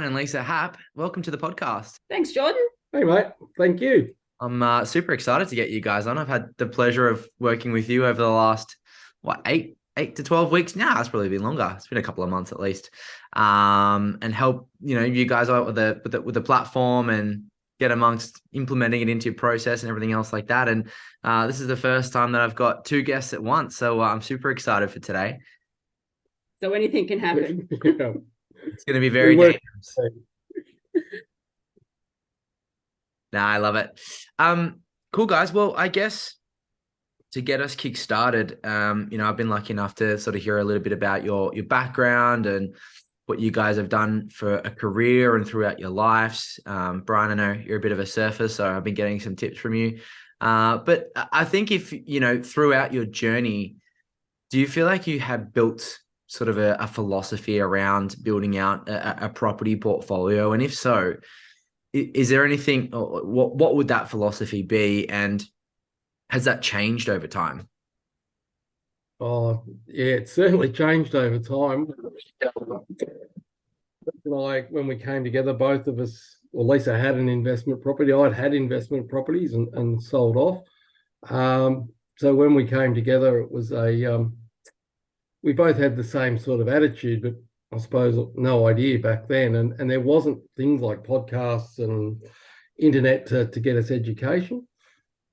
Brian and Lisa Happ. Welcome to the podcast. Thanks, Jordan. Hey, mate. Thank you. I'm super excited to get you guys on. I've had the pleasure of working with you over the last, eight to 12 weeks now. It's probably been longer. It's been a couple of months at least. And help, you guys out with the platform and get amongst implementing it into your process and everything else like that. And this is the first time that I've got two guests at once. So I'm super excited for today. So anything can happen. Yeah. It's going to be very dangerous. Nah, I love it. Cool guys. Well, I guess to get us kick-started, I've been lucky enough to sort of hear a little bit about your background and what you guys have done for a career and throughout your lives. Brian, I know you're a bit of a surfer, so I've been getting some tips from you. But I think if, throughout your journey, do you feel like you have built sort of a philosophy around building out a property portfolio? And if so, is there anything, what would that philosophy be? And has that changed over time? Oh, yeah, it's certainly changed over time. Like when we came together, both of us, well, Lisa had an investment property. I'd had investment properties and sold off. So when we came together, it was we both had the same sort of attitude, but I suppose no idea back then. And there wasn't things like podcasts and internet to get us education.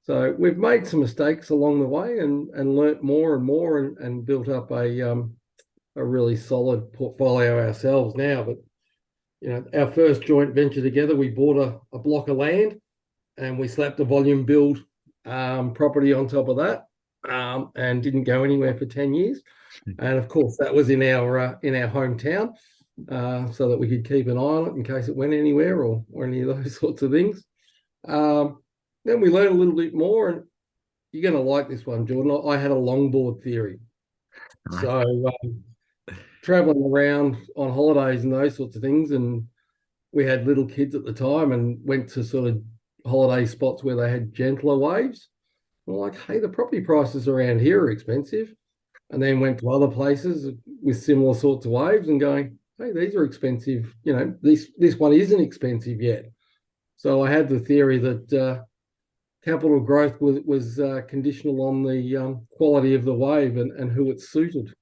So we've made some mistakes along the way and learnt more and more and built up a really solid portfolio ourselves now. But, our first joint venture together, we bought a block of land and we slapped a volume build property on top of that and didn't go anywhere for 10 years. And of course, that was in our hometown, so that we could keep an eye on it in case it went anywhere or any of those sorts of things. Then we learned a little bit more, and you're going to like this one, Jordan. I had a longboard theory. Nice. So traveling around on holidays and those sorts of things, and we had little kids at the time and went to sort of holiday spots where they had gentler waves. We're like, hey, the property prices around here are expensive. And then went to other places with similar sorts of waves and going, hey, these are expensive. This one isn't expensive yet. So I had the theory that capital growth was conditional on the quality of the wave and who it suited.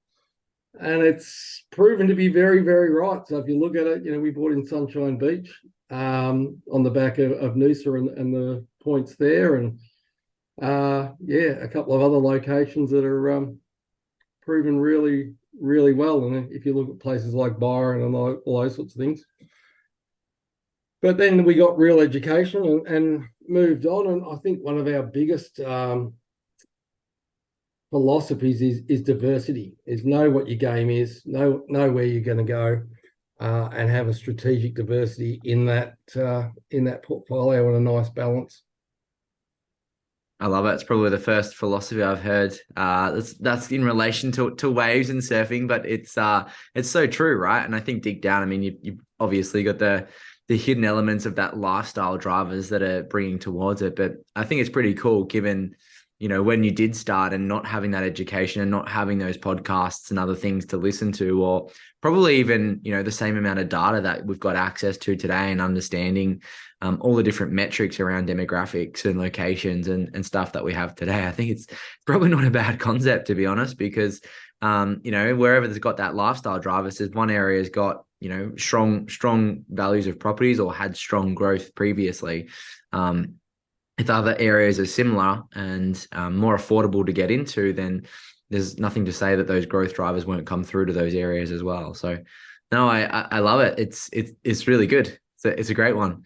And it's proven to be very, very right. So if you look at it, we bought in Sunshine Beach on the back of Noosa and the points there. And a couple of other locations that are proven really, really well. And if you look at places like Byron and all those sorts of things. But then we got real education and moved on. And I think one of our biggest philosophies is diversity, is know what your game is, know where you're going to go, and have a strategic diversity in that portfolio and a nice balance. I love it. It's probably the first philosophy I've heard. That's in relation to waves and surfing, but it's so true, right? And I think deep down, I mean, you obviously got the hidden elements of that lifestyle drivers that are bringing towards it. But I think it's pretty cool, given when you did start and not having that education and not having those podcasts and other things to listen to, or probably even the same amount of data that we've got access to today and understanding all the different metrics around demographics and locations and stuff that we have today. I think it's probably not a bad concept, to be honest, because wherever there's got that lifestyle driver, says one area has got strong values of properties or had strong growth previously. If other areas are similar and more affordable to get into, then there's nothing to say that those growth drivers won't come through to those areas as well. So no, I love it. It's really good. It's a great one.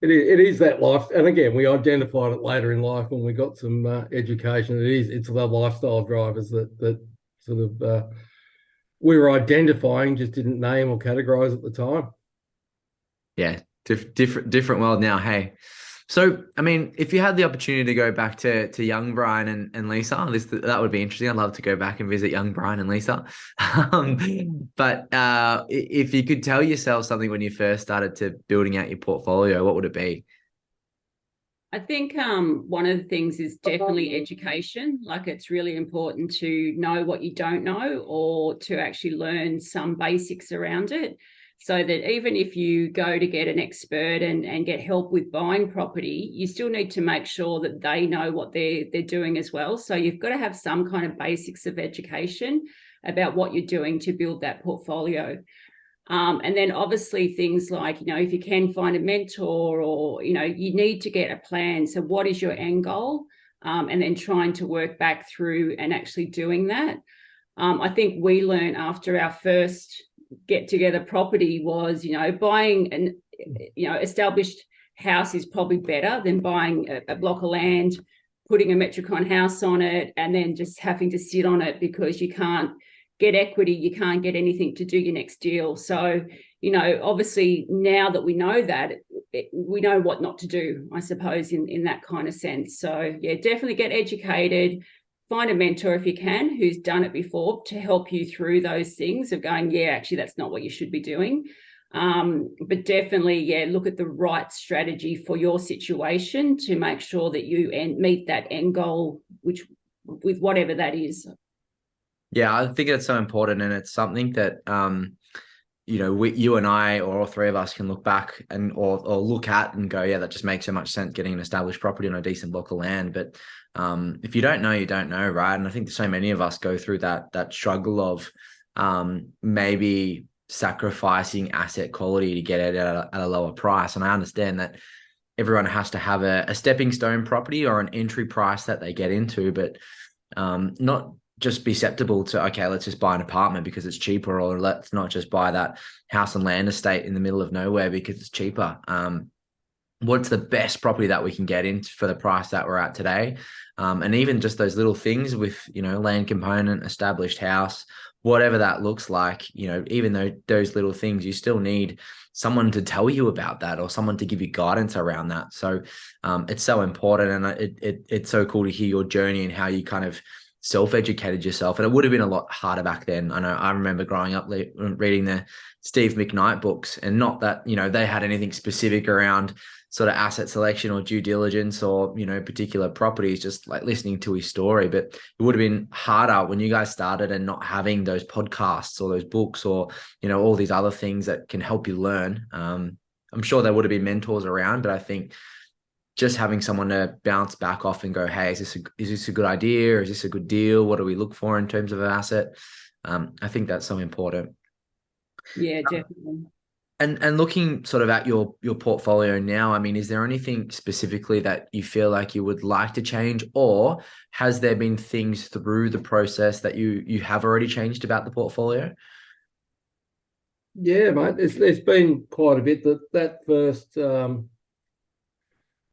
It is that life, and again, we identified it later in life when we got some education. It's the lifestyle drivers that sort of we were identifying, just didn't name or categorize at the time. Yeah, different world now. Hey, so I mean, if you had the opportunity to go back to young Brian and Lisa, that would be interesting. I'd love to go back and visit young Brian and Lisa. But if you could tell yourself something when you first started to building out your portfolio, what would it be? I think one of the things is definitely education. Like, it's really important to know what you don't know or to actually learn some basics around it. so that even if you go to get an expert and get help with buying property, you still need to make sure that they know what they're doing as well. So you've got to have some kind of basics of education about what you're doing to build that portfolio. And then obviously things like, if you can find a mentor, or, you need to get a plan. So what is your end goal? And then trying to work back through and actually doing that. I think we learned after our first get together property was, buying an, established house is probably better than buying a block of land, putting a Metricon house on it, and then just having to sit on it because you can't get equity, you can't get anything to do your next deal. So, obviously now that we know that, we know what not to do, I suppose, in that kind of sense. So yeah, definitely get educated, find a mentor if you can, who's done it before, to help you through those things of going, yeah, actually, that's not what you should be doing. But definitely, yeah, look at the right strategy for your situation to make sure that you meet that end goal, which with whatever that is. Yeah, I think it's so important, and it's something that you and I, or all three of us, can look back and or look at and go, yeah, that just makes so much sense, getting an established property on a decent block of land. But if you don't know, you don't know, right? And I think so many of us go through that struggle of maybe sacrificing asset quality to get it at a lower price. And I understand that everyone has to have a stepping stone property or an entry price that they get into, but not just be susceptible to, okay, let's just buy an apartment because it's cheaper, or let's not just buy that house and land estate in the middle of nowhere because it's cheaper. What's the best property that we can get in for the price that we're at today? And even just those little things with, land component, established house, whatever that looks like, even though those little things, you still need someone to tell you about that, or someone to give you guidance around that. So it's so important. And it's so cool to hear your journey and how you kind of self-educated yourself. And it would have been a lot harder back then. I know I remember growing up reading the Steve McKnight books, and not that, they had anything specific around sort of asset selection or due diligence or, particular properties, just like listening to his story. But it would have been harder when you guys started and not having those podcasts or those books or, all these other things that can help you learn. I'm sure there would have been mentors around, but I think just having someone to bounce back off and go, hey, is this a good idea? Or is this a good deal? What do we look for in terms of an asset? I think that's so important. Yeah, definitely. And looking sort of at your portfolio now, I mean, is there anything specifically that you feel like you would like to change, or has there been things through the process that you have already changed about the portfolio? Yeah, mate, there's been quite a bit. That first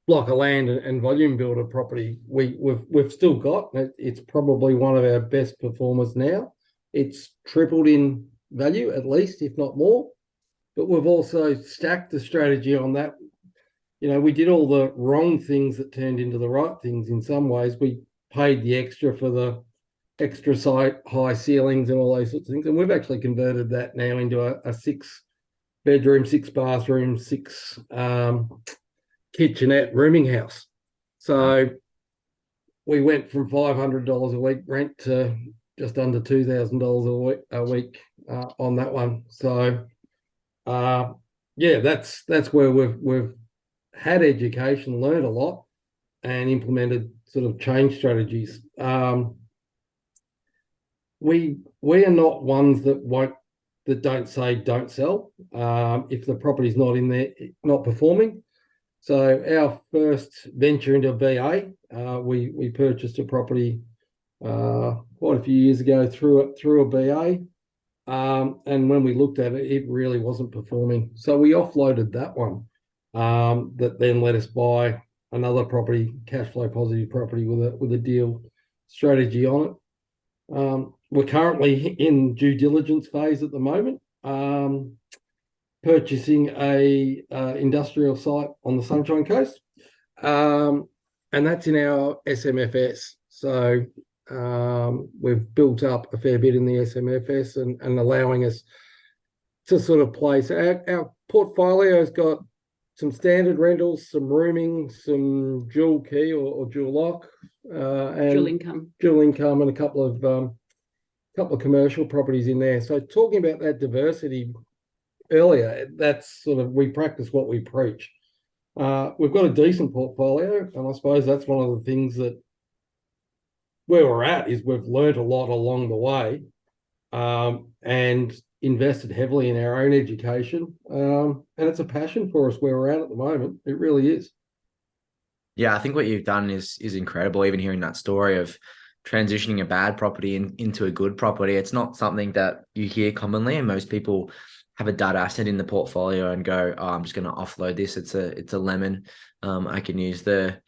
block of land and volume builder property we've still got. It's probably one of our best performers now. It's tripled in value, at least, if not more. But we've also stacked the strategy on that. We did all the wrong things that turned into the right things in some ways. We paid the extra for the extra high ceilings and all those sorts of things. And we've actually converted that now into a 6-bedroom, 6-bathroom, 6 kitchenette rooming house. So we went from $500 a week rent to just under $2,000 a week on that one. So yeah, that's where we've had education, learned a lot, and implemented sort of change strategies. We are not ones that don't say don't sell if the property's not in there, not performing. So our first venture into BA, we purchased a property quite a few years ago through a BA. And when we looked at it, it really wasn't performing. So we offloaded that one. That then let us buy another property, cash flow positive property with a deal strategy on it. We're currently in due diligence phase at the moment, purchasing a industrial site on the Sunshine Coast, and that's in our SMFS. So we've built up a fair bit in the SMFS and allowing us to sort of place. Our portfolio's got some standard rentals, some rooming, some dual key or dual lock, and dual income, and a couple of commercial properties in there. So talking about that diversity, earlier, that's sort of, we practice what we preach. We've got a decent portfolio, and I suppose that's one of the things that where we're at is we've learned a lot along the way, and invested heavily in our own education. And it's a passion for us where we're at the moment. It really is. Yeah, I think what you've done is incredible. Even hearing that story of transitioning a bad property into a good property, it's not something that you hear commonly, and most people have a dud asset in the portfolio and go, "Oh, I'm just going to offload this. It's a lemon. I can use the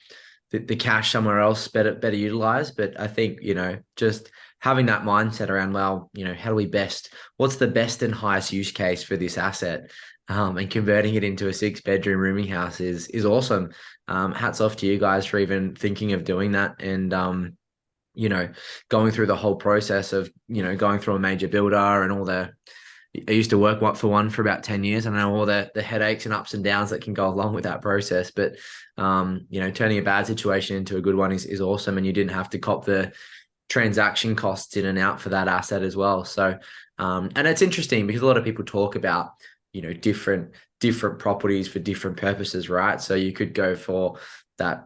cash somewhere else better utilized." But I think, just having that mindset around, well, how do we what's the best and highest use case for this asset, and converting it into a 6-bedroom rooming house is awesome. Hats off to you guys for even thinking of doing that, and going through the whole process of going through a major builder and all the. I used to work for one for about 10 years. I know all the headaches and ups and downs that can go along with that process, but turning a bad situation into a good one is awesome. And you didn't have to cop the transaction costs in and out for that asset as well. So, and it's interesting because a lot of people talk about, different properties for different purposes, right? So you could go for that,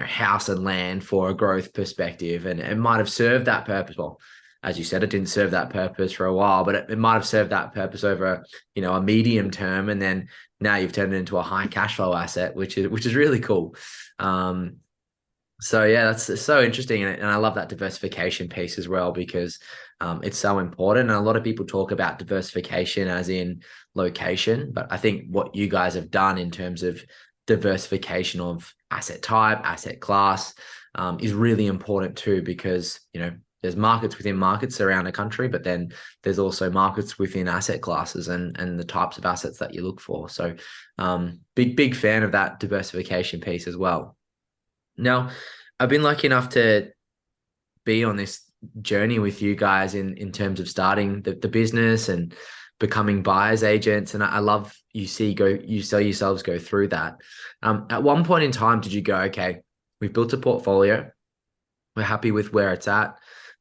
house and land for a growth perspective, and it might have served that purpose. Well, as you said, it didn't serve that purpose for a while, but it might have served that purpose over, a medium term. And then now you've turned it into a high cash flow asset, which is really cool. So yeah, that's so interesting. And I love that diversification piece as well, because it's so important. And a lot of people talk about diversification as in location, but I think what you guys have done in terms of diversification of asset type, asset class, is really important too, because, there's markets within markets around a country, but then there's also markets within asset classes and the types of assets that you look for. So big fan of that diversification piece as well. Now, I've been lucky enough to be on this journey with you guys in terms of starting the business and becoming buyer's agents. And I love you sell yourselves go through that. At one point in time, did you go, okay, we've built a portfolio, we're happy with where it's at.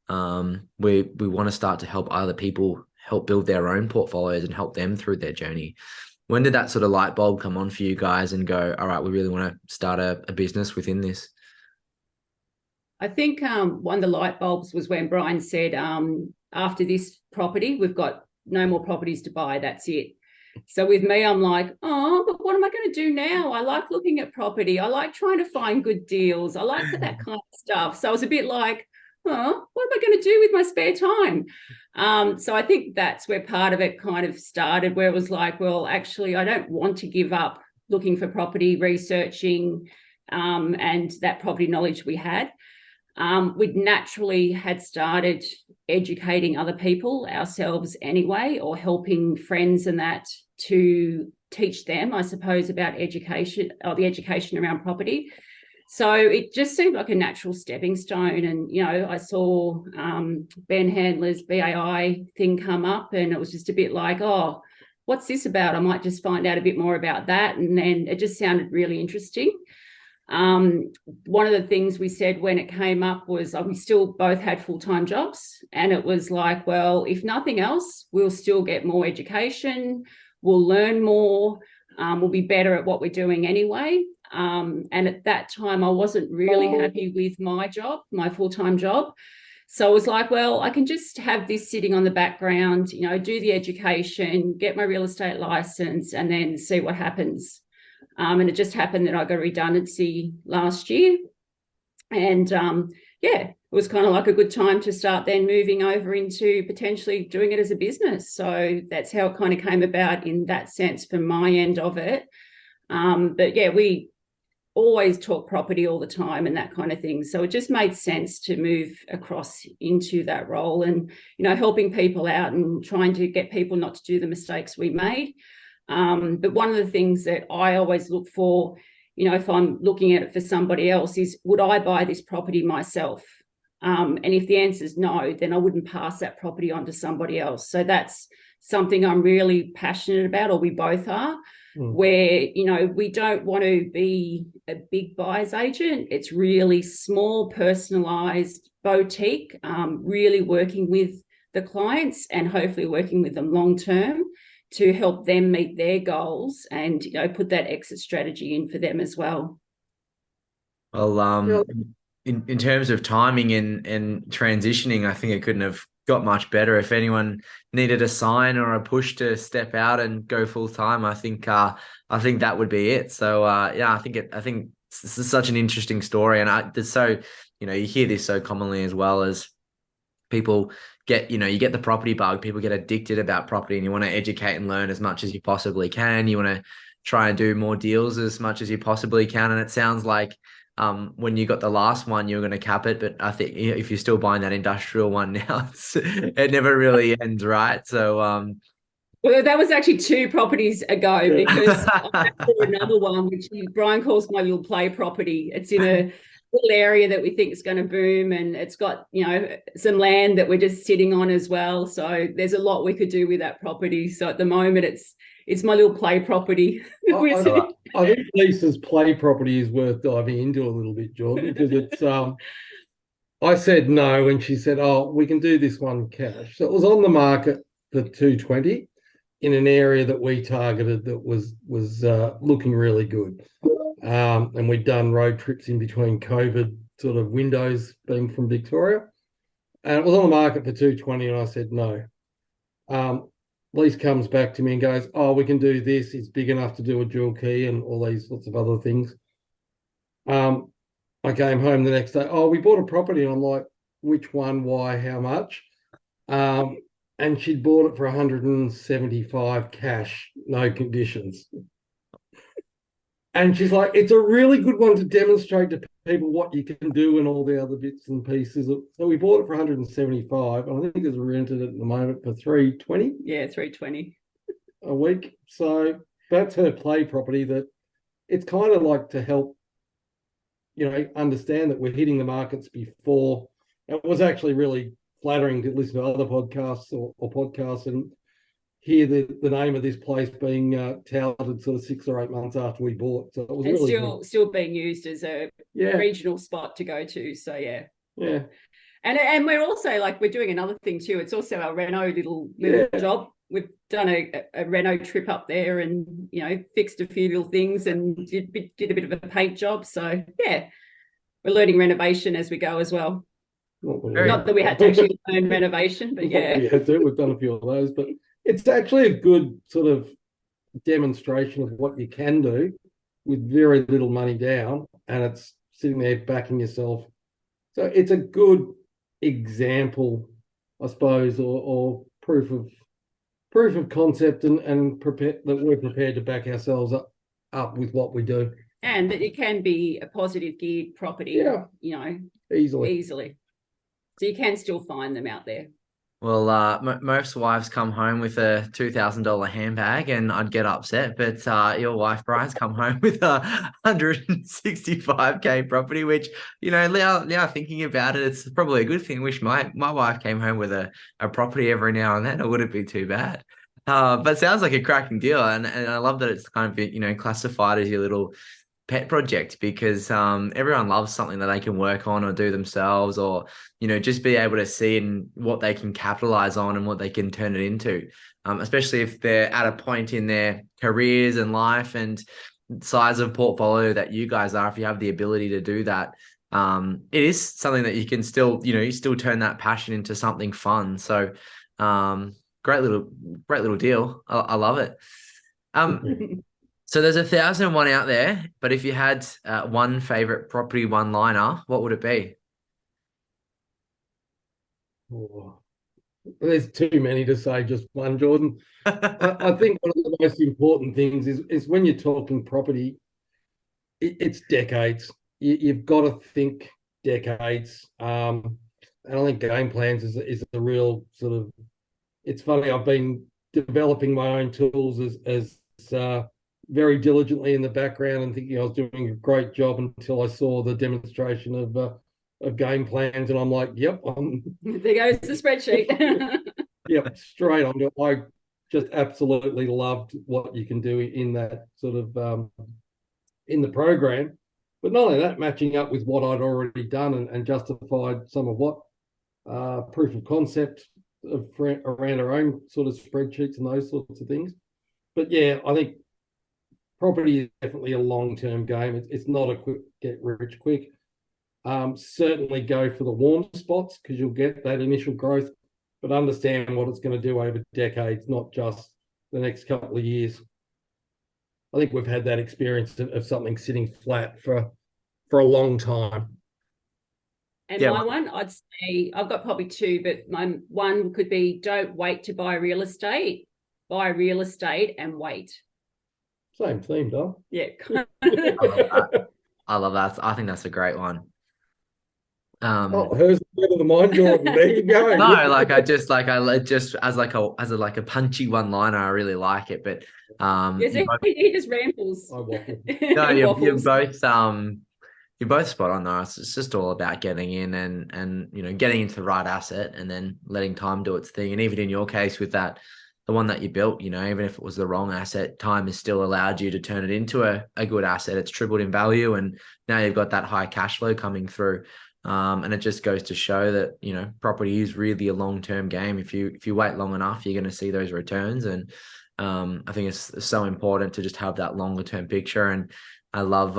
We want to start to help other people help build their own portfolios and help them through their journey. When did that sort of light bulb come on for you guys and go, all right, we really want to start a business within this? I think one of the light bulbs was when Brian said, after this property, we've got no more properties to buy. That's it. So with me, I'm like, oh, but what am I going to do now? I like looking at property. I like trying to find good deals. I like that kind of stuff. So I was a bit like, oh, what am I going to do with my spare time? So I think that's where part of it kind of started, where it was like, well, actually, I don't want to give up looking for property, researching, and that property knowledge we had. We'd naturally had started educating other people ourselves anyway, or helping friends and that to teach them, I suppose, about education or the education around property. So it just seemed like a natural stepping stone. And, I saw Ben Handler's BAI thing come up, and it was just a bit like, oh, what's this about? I might just find out a bit more about that. And then it just sounded really interesting. One of the things we said when it came up was we still both had full-time jobs, and it was like, well, if nothing else, we'll still get more education, we'll learn more, we'll be better at what we're doing anyway. And at that time, I wasn't really happy with my job, my full-time job. So I was like, well, I can just have this sitting on the background, do the education, get my real estate license, and then see what happens. And it just happened that I got redundancy last year. And it was kind of like a good time to start then moving over into potentially doing it as a business. So that's how it kind of came about in that sense from my end of it. But yeah, we always talk property all the time and that kind of thing. So it just made sense to move across into that role and, helping people out and trying to get people not to do the mistakes we made. But one of the things that I always look for, if I'm looking at it for somebody else, is would I buy this property myself? And if the answer is no, then I wouldn't pass that property on to somebody else. So that's something I'm really passionate about, or we both are, where, we don't want to be a big buyer's agent. It's really small, personalised, boutique, really working with the clients and hopefully working with them long term. to help them meet their goals and, put that exit strategy in for them as well. Well, in terms of timing and transitioning, I think it couldn't have got much better. If anyone needed a sign or a push to step out and go full time, I think that would be it. So yeah, I think this is such an interesting story, and there's so you hear this so commonly as well as people get you get the property bug. People get addicted about property, and you want to educate and learn as much as you possibly can. You want to try and do more deals as much as you possibly can, and it sounds like when you got the last one, you were going to cap it, but I think if you're still buying that industrial one now, it never really ends, right? So, well, that was actually 2 properties ago because I bought another one, which Brian calls my little play property. It's in a little area that we think is going to boom, and it's got some land that we're just sitting on as well. So there's a lot we could do with that property. So at the moment, it's my little play property. I think Lisa's play property is worth diving into a little bit, Jordan, because it's I said no, and she said, "Oh, we can do this one cash." So it was on the market for 220 in an area that we targeted that was looking really good. And we'd done road trips in between COVID sort of windows, being from Victoria, and it was on the market for 220, and I said no. Lise comes back to me and goes, "Oh, we can do this. It's big enough to do a dual key and all these sorts of other things." I came home the next day. "Oh, we bought a property." And I'm like, "Which one? Why? How much?" And she'd bought it for 175 cash, no conditions. And she's like, "It's a really good one to demonstrate to people what you can do and all the other bits and pieces." So we bought it for 175. And I think it's rented at the moment for 320. Yeah, 320 a week. So that's her play property. That it's kind of like to help, understand that we're hitting the markets before. It was actually really flattering to listen to other podcasts or podcasts and hear the name of this place being touted sort of 6 or 8 months after we bought. So it was really still being used as a regional spot to go to. So yeah. And we're also we're doing another thing too. It's also our reno little job. We've done a reno trip up there and fixed a few little things and did a bit of a paint job. So yeah, we're learning renovation as we go as well. Not that we had to actually learn renovation, but yeah. We had to. We've done a few of those, but it's actually a good sort of demonstration of what you can do with very little money down, and it's sitting there backing yourself. So it's a good example, I suppose, or proof of concept and that we're prepared to back ourselves up with what we do. And that it can be a positive geared property, easily. So you can still find them out there. Well, most wives come home with a $2,000 handbag, and I'd get upset. But your wife, Brian's come home with a 165K property, which now thinking about it, it's probably a good thing. Wish my wife came home with a property every now and then. It wouldn't be too bad. But sounds like a cracking deal, and I love that it's kind of classified as your little pet project, because everyone loves something that they can work on or do themselves, or just be able to see what they can capitalize on and what they can turn it into, especially if they're at a point in their careers and life and size of portfolio that you guys are. If you have the ability to do that, it is something that you can still you still turn that passion into something fun. So great little deal. I love it. So there's 1,001 out there, but if you had one favorite property one-liner, what would it be? Oh, there's too many to say just one, Jordan. I think one of the most important things is when you're talking property, it's decades. You've got to think decades. And I think game plans is a real sort of. It's funny. I've been developing my own tools as very diligently in the background and thinking I was doing a great job until I saw the demonstration of game plans, and I'm like, "Yep, there goes the spreadsheet." Yep, straight on. I just absolutely loved what you can do in that sort of in the program, but not only that, matching up with what I'd already done and justified some of what proof of concept around our own sort of spreadsheets and those sorts of things. But yeah, I think property is definitely a long-term game. It's not a quick get rich quick. Certainly go for the warm spots because you'll get that initial growth, but understand what it's going to do over decades, not just the next couple of years. I think we've had that experience of something sitting flat for a long time. And Yeah. my one, I'd say I've got probably two, but my one could be don't wait to buy real estate, buy real estate and wait. Same theme, Dom. Yeah. I love that. I think that's a great one. Oh, hers is better than mine, Jordan. There you go. No, like I just as like a punchy one liner, I really like it. But Yes, he just rambles. I waffle. no, He you're waffles. both you're both spot on though. It's just all about getting in and getting into the right asset and then letting time do its thing. And even in your case with that, the one that you built, even if it was the wrong asset, time has still allowed you to turn it into a good asset. It's tripled in value, and now you've got that high cash flow coming through. And it just goes to show that property is really a long-term game. If you wait long enough, you're going to see those returns. And I think it's so important to just have that longer-term picture. And I love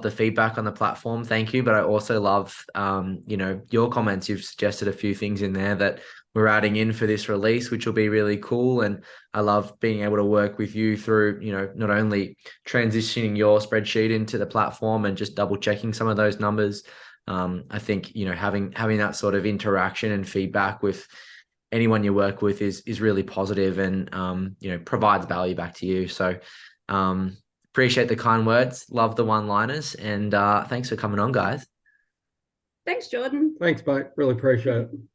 the feedback on the platform. Thank you. But I also love your comments. You've suggested a few things in there that we're adding in for this release, which will be really cool. And I love being able to work with you through, not only transitioning your spreadsheet into the platform and just double checking some of those numbers. I think, having that sort of interaction and feedback with anyone you work with is really positive and, provides value back to you. So, appreciate the kind words. Love the one-liners, and thanks for coming on, guys. Thanks, Jordan. Thanks, mate. Really appreciate it.